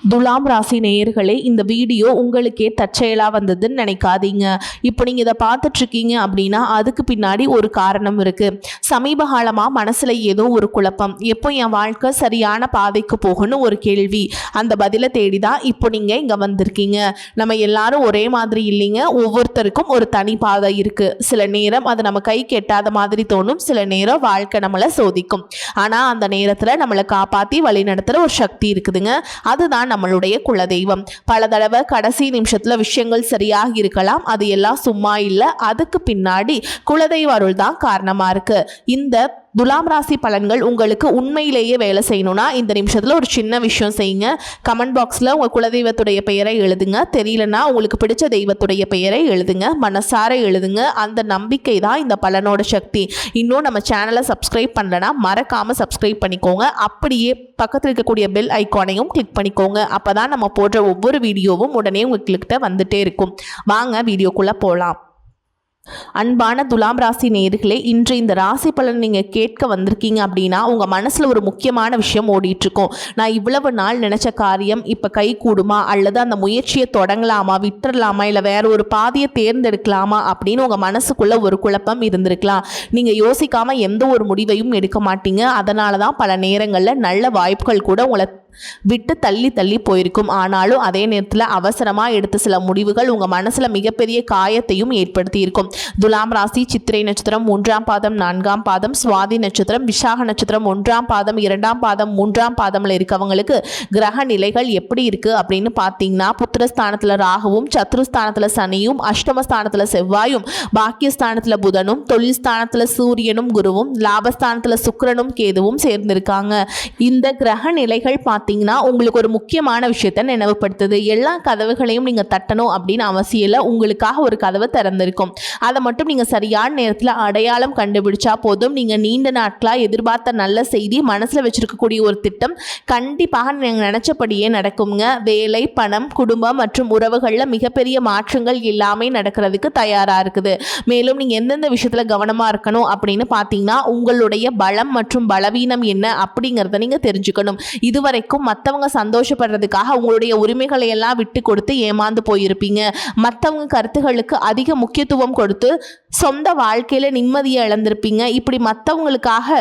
துலாம் ராசி நேயர்களே, இந்த வீடியோ உங்களுக்கே தற்செயலாக வந்ததுன்னு நினைக்காதீங்க. இப்போ நீங்கள் இதை பார்த்துட்ருக்கீங்க அப்படின்னா அதுக்கு பின்னாடி ஒரு காரணம் இருக்குது. சமீப காலமாக மனசில் ஏதோ ஒரு குழப்பம், எப்போ என் வாழ்க்கை சரியான பாதைக்கு போகணும் ஒரு கேள்வி. அந்த பதிலை தேடி தான் இப்போ நீங்கள் இங்கே வந்திருக்கீங்க. நம்ம எல்லாரும் ஒரே மாதிரி இல்லைங்க, ஒவ்வொருத்தருக்கும் ஒரு தனி பாதை இருக்குது. சில நேரம் அது நம்ம கை கெட்டாத மாதிரி தோணும், சில நேரம் வாழ்க்கை நம்மளை சோதிக்கும். ஆனால் அந்த நேரத்தில் நம்மளை காப்பாற்றி வழி நடத்துகிற ஒரு சக்தி இருக்குதுங்க, அதுதான் நம்மளுடைய குலதெய்வம். பல தடவை கடைசி நிமிஷத்துல விஷயங்கள் சரியாக இருக்கலாம், அது எல்லாம் சும்மா இல்லை, அதுக்கு பின்னாடி குலதெய்வ அருள் தான் காரணமா இருக்கு. இந்த துலாம் ராசி பலன்கள் உங்களுக்கு உண்மையிலேயே வேலை செய்யணும்னா இந்த நிமிஷத்தில் ஒரு சின்ன விஷயம் செய்யுங்க. கமெண்ட் பாக்ஸில் உங்கள் குலதெய்வத்துடைய பெயரை எழுதுங்க. தெரியலனா உங்களுக்கு பிடிச்ச தெய்வத்துடைய பெயரை எழுதுங்க, மனசார எழுதுங்க. அந்த நம்பிக்கை தான் இந்த பலனோட சக்தி. இன்னும் நம்ம சேனலை சப்ஸ்கிரைப் பண்ணலனா மறக்காமல் சப்ஸ்கிரைப் பண்ணிக்கோங்க. அப்படியே பக்கத்தில் இருக்கக்கூடிய பெல் ஐக்கானையும் கிளிக் பண்ணிக்கோங்க. அப்போ தான் நம்ம போடுற ஒவ்வொரு வீடியோவும் உடனே உங்களுக்கு வந்துட்டே இருக்கும். வாங்க வீடியோக்குள்ளே போகலாம். அன்பான துலாம் ராசி நேயர்களே, இன்று இந்த ராசி பலன் நீங்கள் கேட்க வந்திருக்கீங்க அப்படின்னா உங்கள் மனசில் ஒரு முக்கியமான விஷயம் ஓடிட்டுருக்கோம். நான் இவ்வளவு நாள் நினச்ச காரியம் இப்போ கை கூடுமா, அல்லது அந்த முயற்சியை தொடங்கலாமா, விட்டுறலாமா, இல்லை வேற ஒரு பாதையை தேர்ந்தெடுக்கலாமா அப்படின்னு உங்கள் மனசுக்குள்ளே ஒரு குழப்பம் இருந்திருக்கலாம். நீங்கள் யோசிக்காமல் எந்த ஒரு முடிவையும் எடுக்க மாட்டீங்க. அதனால தான் பல நேரங்களில் நல்ல வாய்ப்புகள் கூட உங்களை விட்டு தள்ளி தள்ளி போயிருக்கும். ஆனாலும் அதே நேரத்தில் அவசரமாக எடுத்த சில முடிவுகள் உங்கள் மனசில் மிகப்பெரிய காயத்தையும் ஏற்படுத்தி இருக்கும். துலாம் ராசி சித்திரை நட்சத்திரம் 1ஆம் பாதம் 4ஆம் பாதம், சுவாதி நட்சத்திரம், விசாக நட்சத்திரம் 1ஆம் பாதம் 2ஆம் பாதம் 3ஆம் பாதம்ல இருக்கவங்களுக்கு கிரக நிலைகள் எப்படி இருக்குது அப்படின்னு பார்த்தீங்கன்னா, புத்திரஸ்தானத்தில் ராகுவும், சத்ருஸ்தானத்தில் சனியும், அஷ்டமஸ்தானத்தில் செவ்வாயும், பாக்கியஸ்தானத்தில் புதனும், தொழில் ஸ்தானத்தில் சூரியனும் குருவும், லாபஸ்தானத்தில் சுக்கிரனும் கேதுவும் சேர்ந்திருக்காங்க. இந்த கிரக நிலைகள் பார்த்தீங்கன்னா உங்களுக்கு ஒரு முக்கியமான விஷயத்தை நினைவுபடுத்துது. எல்லா கதவுகளையும் நீங்கள் தட்டணும் அப்படின்னு அவசியம் இல்லை. உங்களுக்காக ஒரு கதவு திறந்திருக்கும், அதை மட்டும் நீங்கள் சரியான நேரத்தில் அடையாளம் கண்டுபிடிச்சா போதும். நீங்கள் நீண்ட நாட்களாக எதிர்பார்த்த நல்ல செய்தி, மனசில் வச்சிருக்கக்கூடிய ஒரு திட்டம் கண்டிப்பாக நீங்கள் நினச்சபடியே நடக்குங்க. வேலை, பணம், குடும்பம் மற்றும் உறவுகளில் மிகப்பெரிய மாற்றங்கள் எல்லாமே நடக்கிறதுக்கு தயாராக இருக்குது. மேலும் நீங்கள் எந்தெந்த விஷயத்தில் கவனமாக இருக்கணும் அப்படின்னு பார்த்தீங்கன்னா, உங்களுடைய பலம் மற்றும் பலவீனம் என்ன அப்படிங்கிறத நீங்கள் தெரிஞ்சுக்கணும். இதுவரைக்கும் மற்றவங்க சந்தோஷப்படுறதுக்காக உங்களுடைய உரிமைகளை எல்லாம் விட்டு கொடுத்து ஏமாந்து போயிருப்பீங்க. மற்றவங்க கருத்துகளுக்கு அதிக முக்கியத்துவம் கொடுத்து சொந்த வாழ்க்கையில நிம்மதியை இழந்திருப்பீங்க. இப்படி மற்றவங்களுக்காக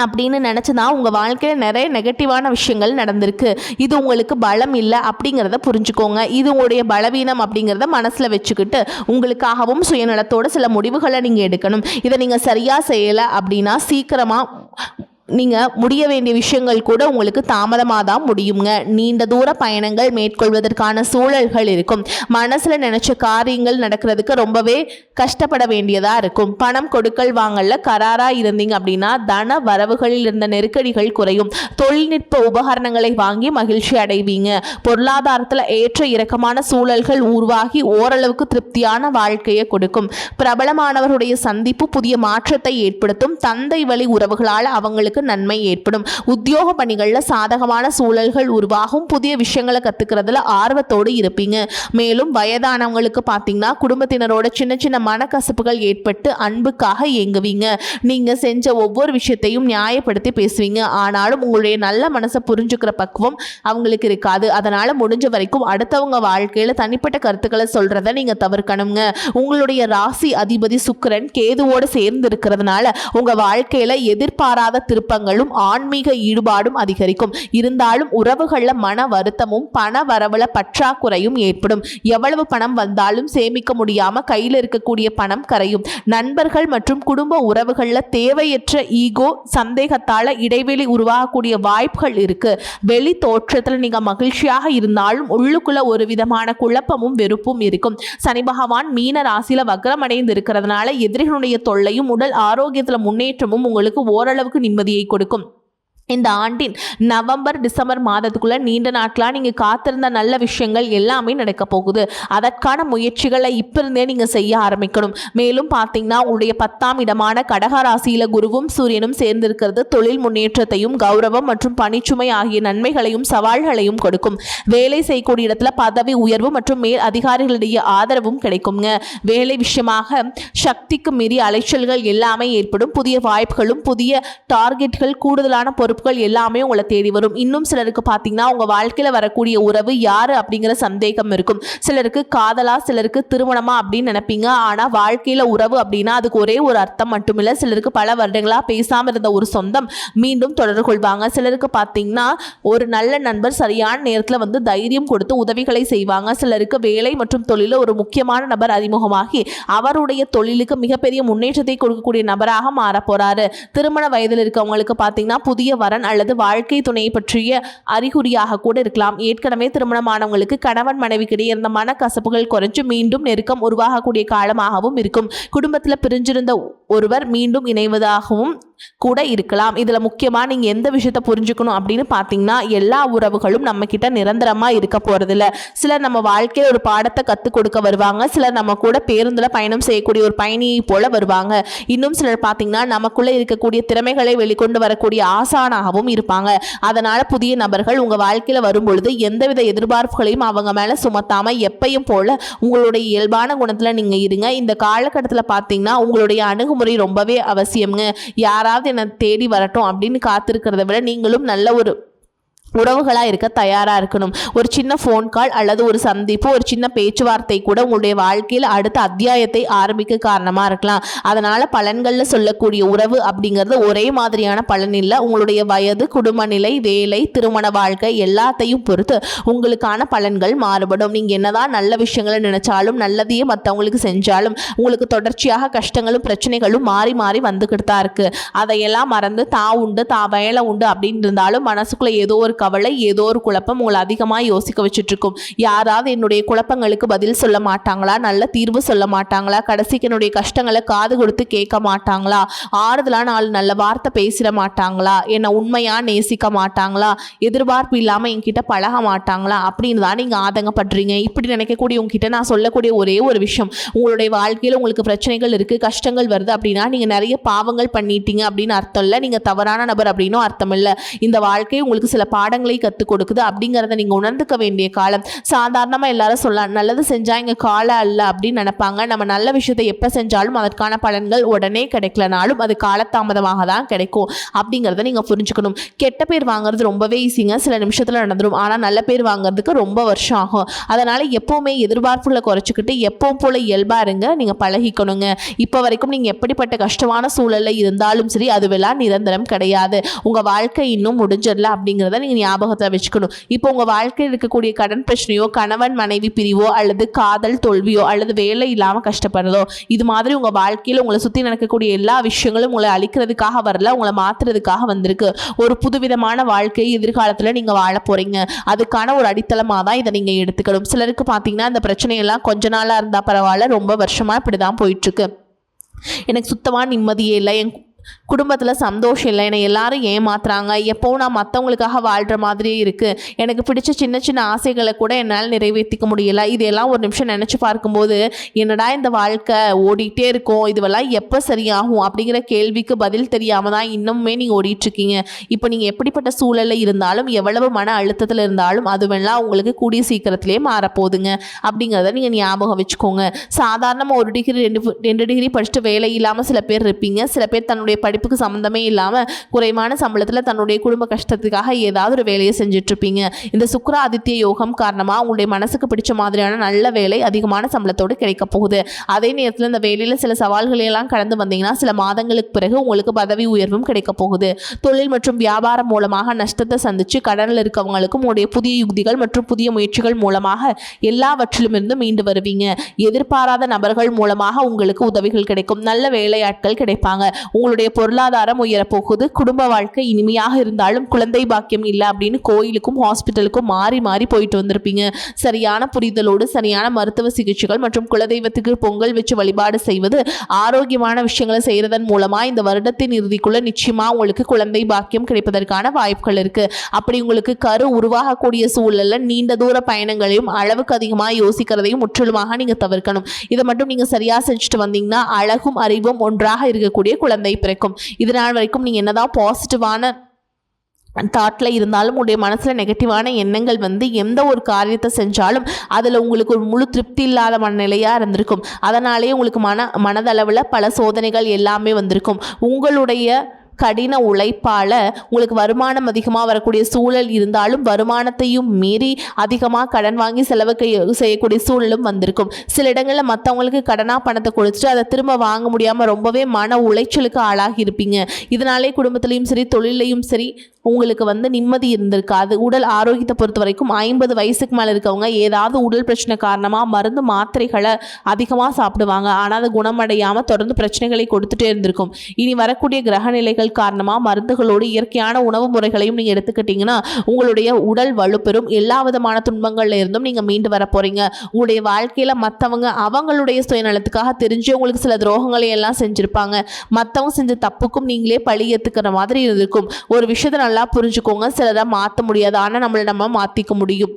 அப்படின்னு நினச்சிதான் உங்கள் வாழ்க்கையில் நிறைய நெகட்டிவான விஷயங்கள் நடந்திருக்கு. இது உங்களுக்கு பலம் இல்லை அப்படிங்கிறத புரிஞ்சுக்கோங்க. இது உங்களுடைய பலவீனம் அப்படிங்கிறத மனசில் வச்சுக்கிட்டு உங்களுக்காகவும் சுயநலத்தோடு சில முடிவுகளை நீங்கள் எடுக்கணும். இதை நீங்கள் சரியாக செய்யலை அப்படின்னா சீக்கிரமாக நீங்கள் முடிய வேண்டிய விஷயங்கள் கூட உங்களுக்கு தாமதமாக தான் முடியுங்க. நீண்ட தூர பயணங்கள் மேற்கொள்வதற்கான சூழல்கள் இருக்கும். மனசில் நினச்ச காரியங்கள் நடக்கிறதுக்கு ரொம்பவே கஷ்டப்பட வேண்டியதாக இருக்கும். பணம் கொடுக்கல் வாங்கல கராராக இருந்தீங்க அப்படின்னா தன வரவுகளில் இருந்த நெருக்கடிகள் குறையும். தொழில்நுட்ப உபகரணங்களை வாங்கி மகிழ்ச்சி அடைவீங்க. பொருளாதாரத்தில் ஏற்ற இறக்கமான சூழல்கள் உருவாகி ஓரளவுக்கு திருப்தியான வாழ்க்கையை கொடுக்கும். பிரபலமானவருடைய சந்திப்பு புதிய மாற்றத்தை ஏற்படுத்தும். தந்தை வழி உறவுகளால் அவங்களுக்கு நன்மை ஏற்படும். உத்தியோக பணிகளில் சாதகமான சூழல்கள் உருவாகும். புதிய விஷயங்களை கத்துக்கிறதுல ஆர்வத்தோடு இருப்பீங்க. மேலும் வயதானவங்களுக்கு பார்த்தீங்கன்னா குடும்பத்தினரோட சின்ன சின்ன மனக்கசப்புகள் ஏற்பட்டு அன்புக்காக ஏங்குவீங்க. நீங்க செஞ்ச ஒவ்வொரு விஷயத்தையும் நியாயப்படுத்தி பேசுவீங்க. ஆனாலும் உங்களுடைய நல்ல மனசை புரிஞ்சுக்கிற பக்குவம் அவங்களுக்கு இருக்காது. அதனால முடிஞ்ச வரைக்கும் அடுத்தவங்க வாழ்க்கையில தனிப்பட்ட கருத்துக்களை சொல்றதை நீங்க தவிர்க்கணுங்க. உங்களுடைய ராசி அதிபதி சுக்கிரன் கேதுவோடு சேர்ந்து இருக்கிறதுனால உங்க வாழ்க்கையில எதிர்பாராத திருப்பங்களும் ஆன்மீக ஈடுபாடும் அதிகரிக்கும். இருந்தாலும் உறவுகள்ல மன வருத்தமும் பண வரவுல பற்றாக்குறையும் ஏற்படும். எவ்வளவு பணம் வந்தாலும் சேமிக்க முடியாம கையில் இருக்கக்கூடிய பணம் கரையும். நண்பர்கள் மற்றும் குடும்ப உறவுகள்ல தேவையற்ற ஈகோ, சந்தேகத்தால இடைவெளி உருவாகக்கூடிய வாய்ப்புகள் இருக்கு. வெளி தோற்றத்துல நீங்க மகிழ்ச்சியாக இருந்தாலும் உள்ளுக்குள்ள ஒரு விதமான குழப்பமும் வெறுப்பும் இருக்கும். சனி பகவான் மீன ராசியில வக்ரமடைந்து இருக்கிறதுனால எதிரிகளுடைய தொல்லையும் உடல் ஆரோக்கியத்துல முன்னேற்றமும் உங்களுக்கு ஓரளவுக்கு நிம்மதியை கொடுக்கும். இந்த ஆண்டின் நவம்பர் டிசம்பர் மாதத்துக்குள்ள நீண்ட நாட்களாக நீங்கள் காத்திருந்த நல்ல விஷயங்கள் எல்லாமே நடக்க போகுது. அதற்கான முயற்சிகளை இப்போ இருந்தே நீங்கள் செய்ய ஆரம்பிக்கணும். மேலும் பார்த்தீங்கன்னா உங்களுடைய 10ஆம் இடமான கடக ராசியில் குருவும் சூரியனும் சேர்ந்திருக்கிறது தொழில் முன்னேற்றத்தையும் கௌரவம் மற்றும் பணிச்சுமை ஆகிய நன்மைகளையும் சவால்களையும் கொடுக்கும். வேலை செய்யக்கூடிய இடத்துல பதவி உயர்வு மற்றும் மேல் அதிகாரிகளிடையே ஆதரவும் கிடைக்குங்க. வேலை விஷயமாக சக்திக்கு மீறி அலைச்சல்கள் எல்லாமே ஏற்படும். புதிய வாய்ப்புகளும் புதிய டார்கெட்கள் கூடுதலான பொறுப்பு பொறுப்புகள் எல்லாமே உங்களை தேடி வரும். இன்னும் சிலருக்கு பார்த்தீங்கன்னா உங்கள் வாழ்க்கையில் வரக்கூடிய உறவு யார் அப்படிங்கிற சந்தேகம் இருக்கும். சிலருக்கு காதலா, சிலருக்கு திருமணமா அப்படின்னு நினைப்பீங்க. ஆனால் வாழ்க்கையில் உறவு அப்படின்னா அதுக்கு ஒரே ஒரு அர்த்தம் மட்டுமில்லை. சிலருக்கு பல வருடங்களாக பேசாமல் இருந்த ஒரு சொந்தம் மீண்டும் தொடர்பு கொள்வாங்க. சிலருக்கு பார்த்தீங்கன்னா ஒரு நல்ல நண்பர் சரியான நேரத்தில் வந்து தைரியம் கொடுத்து உதவிகளை செய்வாங்க. சிலருக்கு வேலை மற்றும் தொழிலில் ஒரு முக்கியமான நபர் அறிமுகமாகி அவருடைய தொழிலுக்கு மிகப்பெரிய முன்னேற்றத்தை கொடுக்கக்கூடிய நபராக மாற போறாரு. திருமண வயதில் இருக்கவங்களுக்கு பார்த்தீங்கன்னா புதிய வரன் அல்லது வாழ்க்கை துணையை பற்றிய அறிகுறியாக கூட இருக்கலாம். ஏற்கனவே திருமணமானவங்களுக்கு கணவன் மனைவிக்கிடையே இருந்த மனக்கசப்புகள் குறைஞ்சு மீண்டும் நெருக்கம் உருவாகக்கூடிய காலமாகவும் இருக்கும். குடும்பத்தில் பிரிஞ்சிருந்த ஒருவர் மீண்டும் இணைவதாகவும் கூட இருக்கலாம். இதில் முக்கியமாக நீங்கள் எந்த விஷயத்தை புரிஞ்சுக்கணும் அப்படின்னு பார்த்தீங்கன்னா எல்லா உறவுகளும் நம்ம கிட்ட நிரந்தரமாக இருக்க போகிறதில்ல. சிலர் நம்ம வாழ்க்கையில் ஒரு பாடத்தை கற்றுக் கொடுக்க வருவாங்க. சிலர் நம்ம கூட பேருந்தில் பயணம் செய்யக்கூடிய ஒரு பயணியை போல வருவாங்க. இன்னும் சிலர் பார்த்தீங்கன்னா நமக்குள்ளே இருக்கக்கூடிய திறமைகளை வெளிக்கொண்டு வரக்கூடிய ஆசானாகவும் இருப்பாங்க. அதனால் புதிய நபர்கள் உங்கள் வாழ்க்கையில் வரும்பொழுது எந்தவித எதிர்பார்ப்புகளையும் அவங்க மேலே சுமத்தாமல் எப்பையும் போல உங்களுடைய இயல்பான குணத்தில் நீங்கள் இருங்க. இந்த காலகட்டத்தில் பார்த்தீங்கன்னா உங்களுடைய அணுகுமுறை ரொம்பவே அவசியம்ங்க. யாராவது என்னை தேடி வரட்டும் அப்படின்னு காத்திருக்கிறத விட நீங்களும் நல்ல ஒரு உறவுகளாக இருக்க தயாராக இருக்கணும். ஒரு சின்ன ஃபோன் கால் அல்லது ஒரு சந்திப்பு, ஒரு சின்ன பேச்சுவார்த்தை கூட உங்களுடைய வாழ்க்கையில் அடுத்த அத்தியாயத்தை ஆரம்பிக்க காரணமாக இருக்கலாம். அதனால் பலன்களில் சொல்லக்கூடிய உறவு அப்படிங்கிறது ஒரே மாதிரியான பலன் இல்லை. உங்களுடைய வயது, குடும்ப நிலை, வேலை, திருமண வாழ்க்கை எல்லாத்தையும் பொறுத்து உங்களுக்கான பலன்கள் மாறுபடும். நீங்கள் என்னதான் நல்ல விஷயங்களை நினைச்சாலும் நல்லதையே மற்றவங்களுக்கு செஞ்சாலும் உங்களுக்கு தொடர்ச்சியாக கஷ்டங்களும் பிரச்சனைகளும் மாறி மாறி வந்துக்கிட்டு தான் இருக்குது. அதையெல்லாம் மறந்து உண்டு வேலை உண்டு அப்படின்னு இருந்தாலும் மனசுக்குள்ளே ஏதோ ஒரு கவலை, ஏதோ ஒரு குழப்பம் உங்களை அதிகமாக யோசிக்க வச்சுட்டு இருக்கும். யாராவது என்னுடைய குழப்பங்களுக்கு பதில் சொல்ல மாட்டாங்களா, நல்ல தீர்வு சொல்ல மாட்டாங்களா, கடைசிக்கு என்னுடைய கஷ்டங்களை காது கொடுத்து கேட்க மாட்டாங்களா, ஆறுதலா நாலு நல்ல வார்த்தை பேசிட மாட்டாங்களா, என்னை உண்மையாக நேசிக்க மாட்டாங்களா, எதிர்பார்ப்பு இல்லாமல் என்கிட்ட பழக மாட்டாங்களா அப்படின்னு தான் நீங்கள் ஆதங்கப்படுறீங்க. இப்படி நினைக்கக்கூடிய உங்ககிட்ட நான் சொல்லக்கூடிய ஒரே ஒரு விஷயம், உங்களுடைய வாழ்க்கையில் உங்களுக்கு பிரச்சனைகள் இருக்குது, கஷ்டங்கள் வருது அப்படின்னா நீங்கள் நிறைய பாவங்கள் பண்ணிட்டீங்க அப்படின்னு அர்த்தம் இல்லை. நீங்கள் தவறான நபர் அப்படின்னும் அர்த்தம் இல்லை. இந்த வாழ்க்கை உங்களுக்கு சில பாடங்களை கற்றுக் கொடுக்குது அப்படிங்கிறத நீங்கள் உணர்ந்துக்க வேண்டிய காலம். சாதாரணமாக எல்லாரும் சொல்லலாம் நல்லது செஞ்சால் இங்கே காலம் அல்ல அப்படின்னு நினைப்பாங்க. நம்ம நல்ல விஷயத்தை எப்போ செஞ்சாலும் அதற்கான பலன்கள் உடனே கிடைக்கலனாலும் அது காலதாமதமாக தான் கிடைக்கும் அப்படிங்கிறத நீங்கள் புரிஞ்சுக்கணும். கெட்ட பேர் வாங்குறது ரொம்பவே ஈஸிங்க, சில நிமிஷத்தில் நடந்துடும். ஆனால் நல்ல பேர் வாங்குறதுக்கு ரொம்ப வருஷம் ஆகும். அதனால் எப்போவுமே எதிர்பார்ப்புகளை குறைச்சிக்கிட்டு எப்பவும் போல இயல்பாக இருங்க. நீங்கள் பழகிக்கணுங்க. இப்போ வரைக்கும் நீங்கள் எப்படிப்பட்ட கஷ்டமான சூழலில் இருந்தாலும் சரி அதுவெல்லாம் நிரந்தரம் கிடையாது. உங்கள் வாழ்க்கை இன்னும் முடிஞ்சிடல அப்படிங்கிறத நீங்கள் ஞாபகத்தில் வச்சுக்கணும். இப்போ உங்கள் வாழ்க்கையில் இருக்கக்கூடிய கடன் பிரச்சனையோ, கணவன் மனைவி பிரிவோ, அல்லது காதல் தோல்வியோ, அல்லது வேலை இல்லாமல் கஷ்டப்படுறதோ, இது மாதிரி உங்கள் வாழ்க்கையில் உங்களை சுற்றி நடக்கக்கூடிய எல்லா விஷயங்களும் உங்களை அழிக்கிறதுக்காக வரல, உங்களை மாற்றுறதுக்காக வந்திருக்கு. ஒரு புதுவிதமான வாழ்க்கையை எதிர்காலத்தில் நீங்கள் வாழ போகிறீங்க. அதுக்கான ஒரு அடித்தளமாக தான் இதை நீங்கள் எடுத்துக்கணும். சிலருக்கு பார்த்தீங்கன்னா இந்த பிரச்சனையெல்லாம் கொஞ்ச நாளாக இருந்தால் பரவாயில்ல, ரொம்ப வருஷமாக இப்படி தான் போயிட்டுருக்கு. எனக்கு சுத்தமாக நிம்மதியே இல்லை, என் குடும்பத்தில் சந்தோஷம் இல்லை, என்னை எல்லாரும் ஏமாத்துறாங்க, எப்போவும் நான் மற்றவங்களுக்காக வாழ்கிற மாதிரியே இருக்குது, எனக்கு பிடிச்ச சின்ன சின்ன ஆசைகளை கூட என்னால் நிறைவேற்றிக்க முடியலை. இதெல்லாம் ஒரு நிமிஷம் நினச்சி பார்க்கும்போது என்னடா இந்த வாழ்க்கை ஓடிட்டே இருக்கும், இதுவெல்லாம் எப்போ சரியாகும் அப்படிங்கிற கேள்விக்கு பதில் தெரியாமல் தான் இன்னுமே நீங்கள் ஓடிட்டுருக்கீங்க. இப்போ நீங்கள் எப்படிப்பட்ட சூழலில் இருந்தாலும், எவ்வளவு மன அழுத்தத்தில் இருந்தாலும் அதுவெல்லாம் உங்களுக்கு கூடிய சீக்கிரத்திலே மாறப்போகுதுங்க அப்படிங்கிறத நீங்கள் ஞாபகம் வச்சுக்கோங்க. சாதாரணமாக 1 டிகிரி 2 டிகிரி படிச்சுட்டு வேலை இல்லாமல் சில பேர் இருப்பீங்க. சில பேர் தன்னுடைய படிப்புக்கு சம்மந்தமே இல்லாமல் குறைவான சம்பளத்தில் தன்னுடைய குடும்ப கஷ்டத்துக்காக ஏதாவது ஒரு வேலையை செஞ்சிட்ருப்பீங்க. இந்த சுக்கிர ஆதித்ய யோகம் காரணமாக உங்களுடைய மனசுக்கு பிடிச்ச மாதிரியான நல்ல வேலை அதிகமான சம்பளத்தோடு கிடைக்க போகுது. அதே நேரத்தில் இந்த வேலையில் சில சவால்களெல்லாம் கடந்து வந்தீங்கன்னா சில மாதங்களுக்கு பிறகு உங்களுக்கு பதவி உயர்வும் கிடைக்க போகுது. தொழில் மற்றும் வியாபாரம் மூலமாக நஷ்டத்தை சந்தித்து கடனில் இருக்கவங்களுக்கும் உங்களுடைய புதிய யுக்திகள் மற்றும் புதிய முயற்சிகள் மூலமாக எல்லாவற்றிலுமிருந்து மீண்டு வருவீங்க. எதிர்பாராத நபர்கள் மூலமாக உங்களுக்கு உதவிகள் கிடைக்கும். நல்ல வேலையாட்கள் கிடைப்பாங்க. உங்களுடைய பொருளாதாரம் உயரப்போகுது. குடும்ப வாழ்க்கை இனிமையாக இருந்தாலும் குழந்தை பாக்கியம் இல்லை அப்படின்னு கோயிலுக்கும் ஹாஸ்பிட்டலுக்கும் மாறி மாறி போயிட்டு வந்திருப்பீங்க. சரியான புரிதலோடு சரியான மருத்துவ சிகிச்சைகள் மற்றும் குலதெய்வத்துக்கு பொங்கல் வச்சு வழிபாடு செய்வது, ஆரோக்கியமான விஷயங்களை செய்யறதன் மூலமா இந்த வருடத்தின் இறுதிக்குள்ள நிச்சயமா உங்களுக்கு குழந்தை பாக்கியம் கிடைப்பதற்கான வாய்ப்புகள் இருக்கு. அப்படி உங்களுக்கு கரு உருவாகக்கூடிய சூழல்ல நீண்ட தூர பயணங்களையும் அளவுக்கு அதிகமாக யோசிக்கிறதையும் முற்றிலுமாக நீங்க தவிர்க்கணும். இதை மட்டும் நீங்க சரியா செஞ்சுட்டு வந்தீங்கன்னா அழகும் அறிவும் ஒன்றாக இருக்கக்கூடிய குழந்தை பிறக்கும். இதனால் வரைக்கும் நீங்க என்னதான் பாசிட்டிவான தாட்டில் இருந்தாலும் உங்களுடைய மனசில் நெகட்டிவான எண்ணங்கள் வந்து எந்த ஒரு காரியத்தை செஞ்சாலும் அதில் உங்களுக்கு ஒரு முழு திருப்தி இல்லாத மனநிலையாக இருந்திருக்கும். அதனாலேயே உங்களுக்கு மனதளவில் பல சோதனைகள் எல்லாமே வந்திருக்கும். உங்களுடைய கடின உழைப்பால் உங்களுக்கு வருமானம் அதிகமாக வரக்கூடிய சூழல் இருந்தாலும் வருமானத்தையும் மீறி அதிகமாக கடன் வாங்கி செலவு செய்யக்கூடிய சூழலும் வந்திருக்கும். சில இடங்களில் மற்றவங்களுக்கு கடனாக பணத்தை கொடுத்துட்டு அதை திரும்ப வாங்க முடியாமல் ரொம்பவே மன உளைச்சலுக்கு ஆளாகி இருப்பீங்க. இதனாலே குடும்பத்திலையும் சரி தொழிலையும் சரி உங்களுக்கு நிம்மதி இருந்திருக்காது. உடல் ஆரோக்கியத்தை பொறுத்த வரைக்கும் 50 வயசுக்கு மேலே இருக்கவங்க ஏதாவது உடல் பிரச்சனை காரணமாக மருந்து மாத்திரைகளை அதிகமாக சாப்பிடுவாங்க. ஆனால் அது குணமடையாமல் தொடர்ந்து பிரச்சனைகளை கொடுத்துட்டே இருந்திருக்கும். இனி வரக்கூடிய கிரக நிலைகள் காரணமாக மருந்துகளோடு இயற்கையான உணவு முறைகளையும் நீங்கள் எடுத்துக்கிட்டீங்கன்னா உங்களுடைய உடல் வலுப்பெறும். எல்லா விதமான துன்பங்கள்ல இருந்தும் நீங்கள் மீண்டு வர போறீங்க. உங்களுடைய வாழ்க்கையில் மற்றவங்க அவங்களுடைய சுயநலத்துக்காக தெரிஞ்சு உங்களுக்கு சில துரோகங்களை எல்லாம் செஞ்சுருப்பாங்க. மற்றவங்க செஞ்ச தப்புக்கும் நீங்களே பழி ஏற்றுக்கிற மாதிரி இருந்திருக்கும். ஒரு விஷயத்தை நல்லா புரிஞ்சுக்கோங்க, சிலரை மாற்ற முடியாது, ஆனால் நம்மளை நம்ம மாற்றிக்க முடியும்.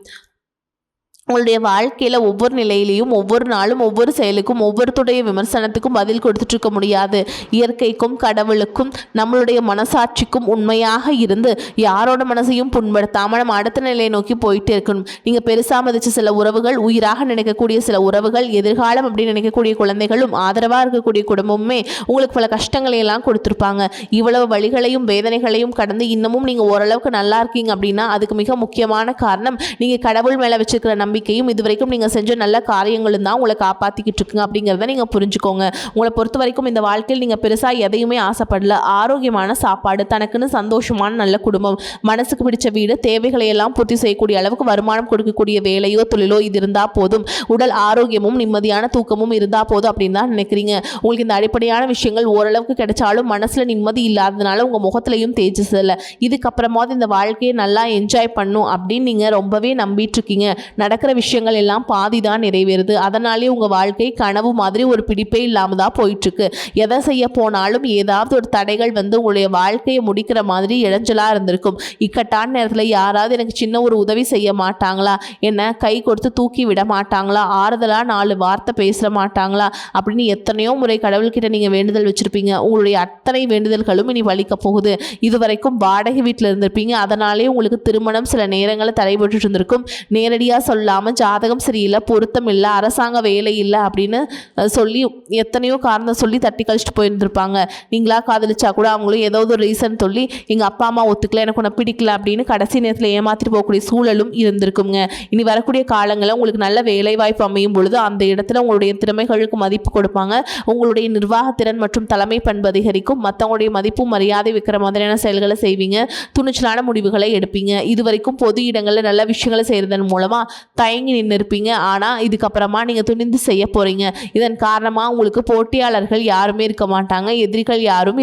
உங்களுடைய வாழ்க்கையில் ஒவ்வொரு நிலையிலையும் ஒவ்வொரு நாளும் ஒவ்வொரு செயலுக்கும் ஒவ்வொருத்துடைய விமர்சனத்துக்கும் பதில் கொடுத்துட்டு இருக்க முடியாது. இயற்கைக்கும் கடவுளுக்கும் நம்மளுடைய மனசாட்சிக்கும் உண்மையாக இருந்து யாரோட மனசையும் புண்படுத்தாமல் நம்ம அடுத்த நிலையை நோக்கி போயிட்டே இருக்கணும். நீங்கள் பெருசாக மதிச்ச சில உறவுகள், உயிராக நினைக்கக்கூடிய சில உறவுகள், எதிர்காலம் அப்படின்னு நினைக்கக்கூடிய குழந்தைகளும், ஆதரவாக இருக்கக்கூடிய குடும்பமுமே உங்களுக்கு பல கஷ்டங்களை எல்லாம் கொடுத்துருப்பாங்க. இவ்வளவு வழிகளையும் வேதனைகளையும் கடந்து இன்னமும் நீங்கள் ஓரளவுக்கு நல்லா இருக்கீங்க அப்படின்னா அதுக்கு மிக முக்கியமான காரணம் நீங்கள் கடவுள் மேலே வச்சிருக்கிற நம்பிக்கையும் இதுவரைக்கும் நீங்கள் செஞ்ச நல்ல காரியங்களும் தான் உங்களை காப்பாற்றிக்கிட்டு இருக்குங்க அப்படிங்கிறத நீங்கள் புரிஞ்சுக்கோங்க. உங்களை பொறுத்த வரைக்கும் இந்த வாழ்க்கையில் நீங்கள் பெருசாக எதையுமே ஆசைப்படல. ஆரோக்கியமான சாப்பாடு, தனக்குன்னு சந்தோஷமான நல்ல குடும்பம், மனசுக்கு பிடிச்ச வீடு, தேவைகளை எல்லாம் பூர்த்தி செய்யக்கூடிய அளவுக்கு வருமானம் கொடுக்கக்கூடிய வேலையோ தொழிலோ இது இருந்தால் போதும். உடல் ஆரோக்கியமும் நிம்மதியான தூக்கமும் இருந்தால் போதும் அப்படின்னு தான் நினைக்கிறீங்க. உங்களுக்கு இந்த அடிப்படையான விஷயங்கள் ஓரளவுக்கு கிடைச்சாலும் மனசில் நிம்மதி இல்லாததுனால உங்கள் முகத்திலையும் தேஜஸ் இல்லை. இதுக்கப்புறமாவது இந்த வாழ்க்கையை நல்லா என்ஜாய் பண்ணும் அப்படின்னு நீங்கள் ரொம்பவே நம்பிட்டு இருக்கீங்க. நடக்கிற விஷயங்கள் எல்லாம் பாதி தான் நிறைவேறுது. அதனாலே உங்கள் வாழ்க்கை கனவு மாதிரி ஒரு பிடிப்பே இல்லாமல் தான் போயிட்டுருக்கு. எதை செய்ய போனாலும் ஏதாவது ஒரு தடைகள் உங்களுடைய வாழ்க்கையை முடிக்கிற மாதிரி இடைஞ்சலாக இருந்திருக்கும். இக்கட்டான நேரத்தில் யாராவது எனக்கு சின்ன ஒரு உதவி செய்ய மாட்டாங்களா, என்ன கை கொடுத்து தூக்கி விட மாட்டாங்களா, ஆறுதலாக 4 வார்த்தை பேச மாட்டாங்களா அப்படின்னு எத்தனையோ முறை கடவுள்கிட்ட நீங்கள் வேண்டுதல் வச்சுருப்பீங்க. உங்களுடைய அத்தனை வேண்டுதல்களும் இனி வலிக்க போகுது. இதுவரைக்கும் வாடகை வீட்டில் இருந்திருப்பீங்க. அதனாலே உங்களுக்கு திருமணம் சில நேரங்களில் தடைபட்டு இருந்திருக்கும். நேரடியாக சொல்லாமல் ஜாதகம் சரியில்லை, பொருத்தம் இல்லை, அரசாங்க வேலை இல்லை அப்படின்னு சொல்லி எத்தனையோ காரணம் சொல்லி தட்டி கழிச்சிட்டு போயிருந்திருப்பாங்க. நீங்களா காதலிச்சா கூட அவங்களும் ஏதாவது ஒரு ரீசன் சொல்லி எங்கள் அப்பா அம்மா ஒத்துக்கல, எனக்கு உன்னை பிடிக்கல அப்படின்னு கடைசி நேரத்தில் ஏமாற்றிட்டு போகக்கூடிய சூழலும் இருந்திருக்குங்க. இனி வரக்கூடிய காலங்களில் உங்களுக்கு நல்ல வேலை வாய்ப்பு அமையும் பொழுது அந்த இடத்துல உங்களுடைய திறமைகளுக்கு மதிப்பு கொடுப்பாங்க. உங்களுடைய நிர்வாகத்திறன் மற்றும் தலைமை பண்பு அதிகரிக்கும். மற்றவங்களுடைய மதிப்பும் மரியாதை வைக்கிற மாதிரியான செயல்களை செய்வீங்க. துணிச்சலான முடிவுகளை எடுப்பீங்க. இதுவரைக்கும் பொது இடங்களில் நல்ல விஷயங்களை செய்கிறதன் மூலமாக தயங்கி நின்று இருப்பீங்க. ஆனால் இதுக்கப்புறமா நீங்கள் துணிந்து செய்ய போகிறீங்க. இதன் காரணமாக உங்களுக்கு போட்டியாளர்கள் யாருமே இருக்க மாட்டாங்க, எதிரிகள் யாரும்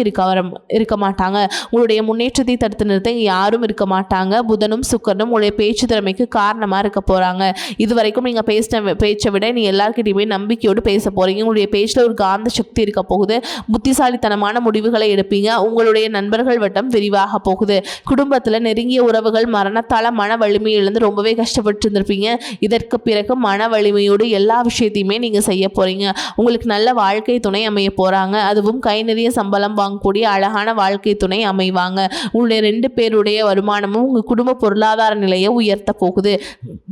இருக்க மாட்டாங்க. உங்களுடைய முன்னேற்றத்தை தடுத்து நிறுத்த யாரும் இருக்க மாட்டாங்க. புதனும் சுக்கரனும் உங்களுடைய பேச்சு திறமைக்கு காரணமாக இருக்க போகிறாங்க. இதுவரைக்கும் நீங்கள் பேசின பேச்சை விட நீ எல்லாருக்கிட்டையுமே நம்பிக்கையோடு பேச போகிறீங்க. உங்களுடைய பேச்சில் ஒரு காந்த சக்தி இருக்க போகுது. புத்திசாலித்தனமான முடிவுகளை எடுப்பீங்க. உங்களுடைய நண்பர்கள் வட்டம் விரிவாக போகுது. குடும்பத்தில் நெருங்கிய உறவுகள் மரணத்தால் மன வலிமை இழந்து ரொம்பவே கஷ்டப்பட்டு இருந்திருப்பீங்க. இதற்கு பிறகு மன வலிமையோடு எல்லா விஷயத்தையுமே நீங்கள் செய்ய போகிறீங்க. உங்களுக்கு நல்ல வாழ்க்கை துணை அமைய போகிறாங்க. அதுவும் கை நிறைய சம்பளம் வாங்கக்கூடிய அழகான வாழ்க்கை துணை அமைவாங்க. உங்களுடைய 2 பேருடைய வருமானமும் உங்கள் குடும்ப பொருளாதார நிலையை உயர்த்த போகுது.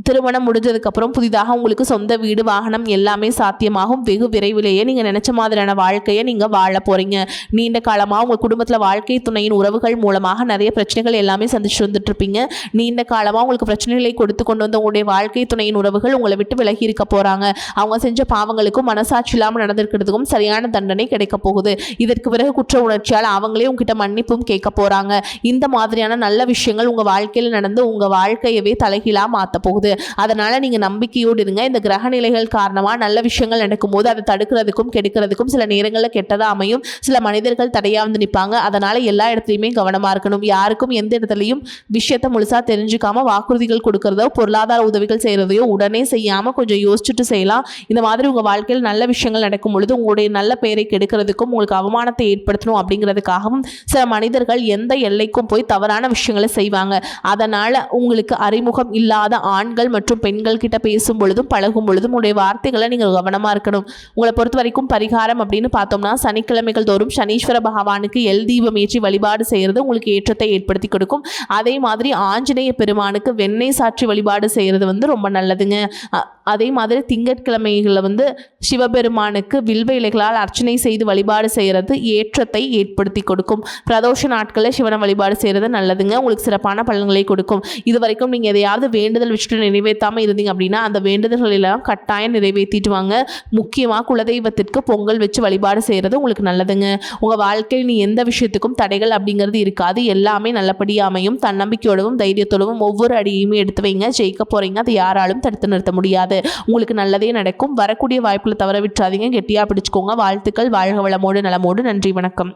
திருமணம் முடிஞ்சதுக்கப்புறம் புதிதாக உங்களுக்கு சொந்த வீடு, வாகனம் எல்லாமே சாத்தியமாகும். வெகு விரைவிலேயே நீங்கள் நினச்ச மாதிரியான வாழ்க்கையை நீங்கள் வாழ போகிறீங்க. நீண்ட காலமாக உங்கள் குடும்பத்தில் வாழ்க்கை துணையின் உறவுகள் மூலமாக நிறைய பிரச்சனைகள் எல்லாமே சந்திச்சு வந்துட்டு இருப்பீங்க. நீண்ட காலமாக உங்களுக்கு பிரச்சனைகளை கொடுத்து கொண்டு வந்த உங்களுடைய வாழ்க்கை துணையின் உறவுகள் உங்களை விட்டு விலகி இருக்க போகிறாங்க. அவங்க செஞ்ச பாவங்களுக்கும் மனசாட்சி இல்லாமல் நடந்திருக்கிறதுக்கும் சரியான தண்டனை கிடைக்க போகுது. இதற்கு பிறகு குற்ற உணர்ச்சியால் அவங்களே உங்ககிட்ட மன்னிப்பும் கேட்க போகிறாங்க. இந்த மாதிரியான நல்ல விஷயங்கள் உங்கள் வாழ்க்கையில் நடந்து உங்கள் வாழ்க்கையவே தலைகீழாக மாற்ற போகுது. அதனால் நீங்கள் நம்பிக்கையோடு இருங்க. இந்த கிரக நிலைகள் காரணமாக நல்ல விஷயங்கள் நடக்கும்போது அதை தடுக்கிறதுக்கும் கெடுக்கிறதுக்கும் சில நேரங்களில் கெட்டதாக அமையும். சில மனிதர்கள் தடையாக வந்து நிற்பாங்க. அதனால் எல்லா இடத்துலையுமே கவனமாக இருக்கணும். யாருக்கும் எந்த இடத்துலையும் விஷயத்தை முழுசாக தெரிஞ்சுக்காம வாக்குறுதிகள் கொடுக்கறதோ பொருளாதார உதவிகள் செய்கிறதையோ உடனே செய்யாமல் கொஞ்சம் யோசிச்சுட்டு செய்யலாம். இந்த மாதிரி உங்கள் வாழ்க்கையில் நல்ல விஷயங்கள் நடக்கும் பொழுது உங்களுடைய நல்ல பெயரை கெடுக்கிறதுக்கும் உங்களுக்கு அவமானத்தை ஏற்படுத்தணும் அப்படிங்கிறதுக்காகவும் சில மனிதர்கள் எந்த எல்லைக்கும் போய் தவறான விஷயங்களை செய்வாங்க. அதனால் உங்களுக்கு அறிமுகம் இல்லாத ஆண்கள் மற்றும் பெண்கள் கிட்ட பேசும் பொழுதும் பழகும் பொழுதும் உங்களுடைய வார்த்தைகளை நீங்கள் கவனமாக இருக்கணும். உங்களை பொறுத்த வரைக்கும் பரிகாரம் அப்படின்னு பார்த்தோம்னா சனிக்கிழமைகள் தோறும் சனீஸ்வர பகவானுக்கு எல் தீபம் ஏற்றி வழிபாடு செய்கிறது உங்களுக்கு ஏற்றத்தை ஏற்படுத்தி கொடுக்கும். அதே மாதிரி ஆஞ்சநேய பெருமானுக்கு வெண்ணெய் சாற்றி வழிபாடு செய்கிறது ரொம்ப ரொம்ப நல்லதுங்க. அதே மாதிரி திங்கட்கிழமைகளில் வந்து சிவபெருமானுக்கு வில்வ இலைகளால் அர்ச்சனை செய்து வழிபாடு செய்கிறது ஏற்றத்தை ஏற்படுத்தி கொடுக்கும். பிரதோஷ நாட்களில் சிவனை வழிபாடு செய்கிறது நல்லதுங்க. உங்களுக்கு சிறப்பான பலன்களை கொடுக்கும். இது வரைக்கும் நீங்கள் எதையாவது வேண்டுதல் வச்சுட்டு நிறைவேற்றாமல் இருந்தீங்க அப்படின்னா அந்த வேண்டுதல்கள் எல்லாம் கட்டாயம் நிறைவேற்றிட்டு வாங்க. முக்கியமாக குலதெய்வத்திற்கு பொங்கல் வச்சு வழிபாடு செய்கிறது உங்களுக்கு நல்லதுங்க. உங்கள் வாழ்க்கையில் நீ எந்த விஷயத்துக்கும் தடைகள் அப்படிங்கிறது இருக்காது. எல்லாமே நல்லபடியாக அமையும். தன்னம்பிக்கையோடவும் தைரியத்தோடவும் ஒவ்வொரு அடியையுமே எடுத்து வைங்க. ஜெயிக்க போகிறீங்க. அதை யாராலும் தடுத்து நிறுத்த முடியாது. உங்களுக்கு நல்லதே நடக்கும். வரக்கூடிய வாய்ப்புகளை தவற விட்டுறாதீங்க. கெட்டியாக பிடிச்சுக்கோங்க. வாழ்த்துக்கள். வாழ்க வளமோடு நலமோடு. நன்றி, வணக்கம்.